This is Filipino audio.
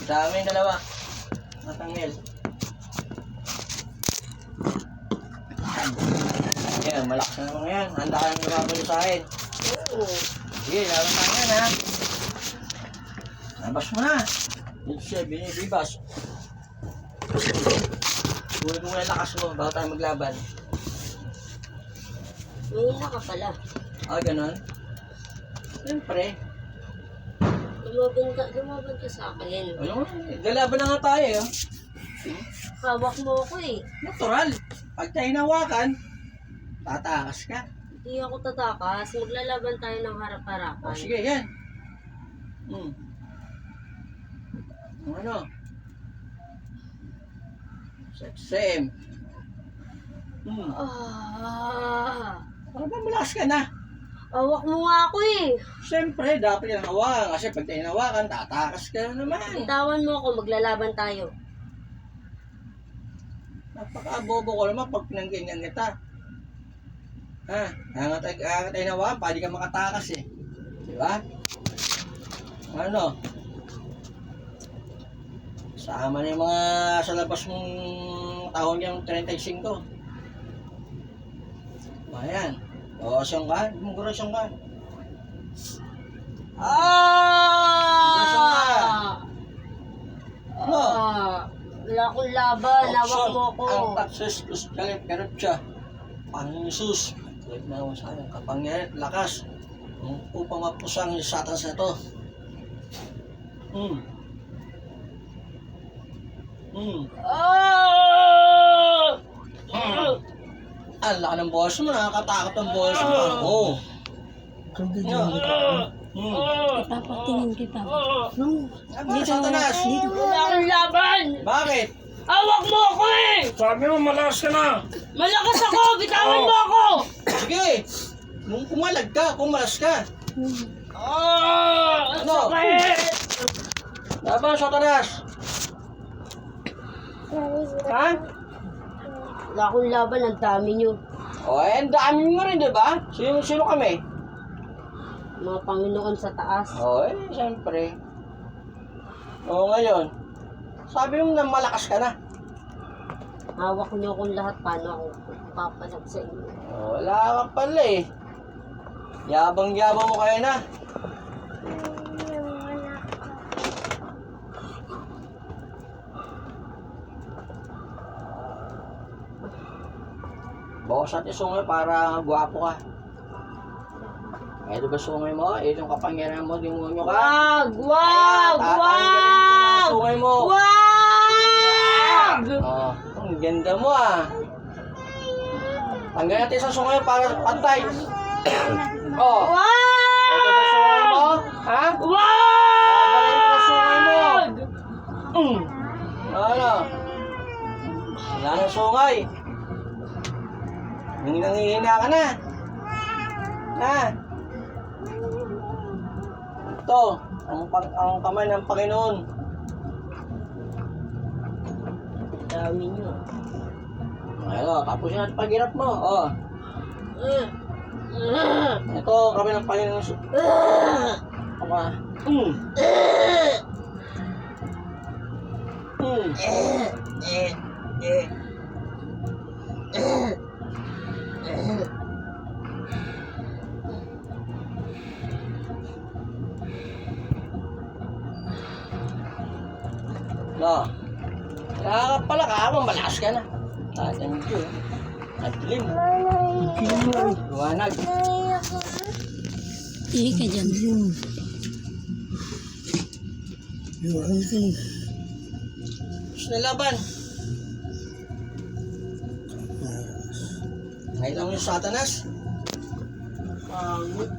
Dami yung dalawa. Matangil. Yan, malakas na naman yan. Handa ka na lumabalo sa akin. Oo. Sige, laban tayo yan ha. Labas mo na. Dito siya, binibibas. Buhay mo yung lakas mo bago tayo maglaban. Mahina ka pala. Ah, ganun? Siyempre. Lumaban ka sa akin. Ano? Galaban na nga tayo. Hawak mo ako eh. Natural. Pag tayo hinawakan, tatakas ka. Hindi ako tatakas. Maglalaban tayo ng harap-harapan. O sige, yan. Ano? Same. Ano ba malakas ka na? Hawak mo nga ako eh. Siyempre, dapat yung hawakan. Kasi pag tayo hinawakan, tatakas ka na naman. Bitawan mo ako. Maglalaban tayo. Napaka-bobo ko naman pag pinangganyan kita. Ha? Hangat tayo hinawakan, pwede ka makatakas eh. Diba? Ano? Sama na yung mga sa labas mong taon yung 35. Ayan. Gurasyon ka? Gurasyon ka. Ano? Wala akong laban. Hawak mo ako. Ang taksis, galit, ganot siya. Panginoon Jesus, galit na ako sa akin. Kapangyarihan, lakas. Upang mapusang yung satans na ito. Ang laki ng boses mo, nakakatakot ang boses mo. Oo. Ipapatingin kita. No. Ano, Satanas? Wala akong laban. Bakit? Hawak mo ako eh. Sabi mo, malakas ka na. Malakas ako. Bitawan mo ako. Sige. Nung kumalag ka, kumalas ka. Ano? Laban, Satanas. Ha? Wala akong laban. Ang dami nyo. O, ang dami mo rin, di ba? Sino kami? Mga Panginoon sa taas. O, siyempre. O, ngayon. Sabi mo na malakas ka na. Hawak nyo akong lahat. Paano ako papalag sa inyo? O, wala ka pala eh. Yabang-yabang mo kayo na. Bawas natin sungay para gwapo ka. Ito ba sungay mo? Ito yung kapangyarihan mo, demonyo ka. Wag! Wag! Wag! Sungay mo. Wag! Oh, ang ganda mo ah. Tanggalin natin sa sungay para pantay. Oh. Wag! Ito ba sungay mo? Ha? Tanggalin mo na sungay mo. Ano? Wala na sungay. Nangihina ka na. Ha? Ito, ang kamay ng Panginoon. Dami nyo. Ano, tapos yan ang paghirap mo. Oh. Ito, kamay ng Panginoon. Ama. No. Kaya pala ka, malakas ka na. Thank you. At dilim. Luwanag. Hindi ka dyan. Gusto na laban. Ngayon lang yung Satanas. Pangit.